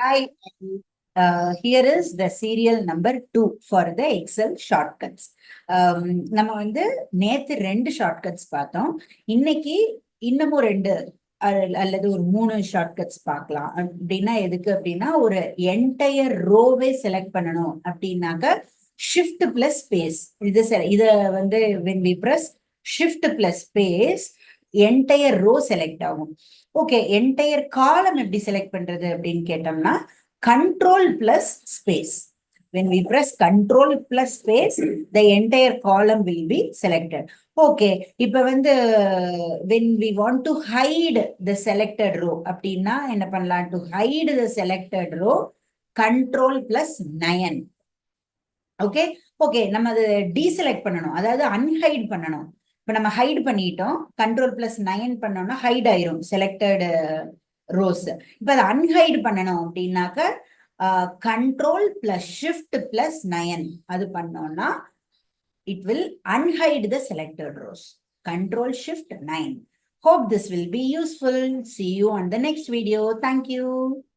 Hi, here is the serial number 2 for the Excel shortcuts. நம்ம வந்து நேத்து 2 shortcuts பார்த்தோம். இன்னைக்கு இன்னமும் 2 அல்லது ஒரு 3 shortcuts பார்க்கலாம். அப்படின்னா எதுக்கு அப்படின்னா ஒரு என்டையர் ரோவே செலக்ட் பண்ணணும் அப்படின்னாக்க ஷிஃப்ட் பிளஸ் ஸ்பேஸ் இத வந்து when we press shift plus space entire row select ஆகும். ஓகே, என்டையர் காலம் எப்படி செலக்ட் பண்றது அப்படின்னு கேட்டோம்னா control plus space. When we press control plus space, the entire column will be selected. Okay, இப்ப வந்து when we want to hide the selected row, அப்படின்னா என்ன பண்ணலாம்? To hide the selected row, control plus 9. Okay okay, நம்ம அதை deselect பண்ணணும், அதாவது unhide பண்ணணும். இப்ப நம்ம ஹைட் பண்ணிட்டோம், கண்ட்ரோல் பிளஸ் 9 பண்ணோம்னா ஹைட் ஆயிரும் செலக்டட் ரோஸ். இப்ப அதை அன்ஹைட் பண்ணணும் அப்படின்னாக்க கண்ட்ரோல் பிளஸ் ஷிஃப்ட் பிளஸ் 9 அது பண்ணோம்னா it will unhide the selected rose. Control shift 9. Hope this will be useful. See you on the next video. Thank you.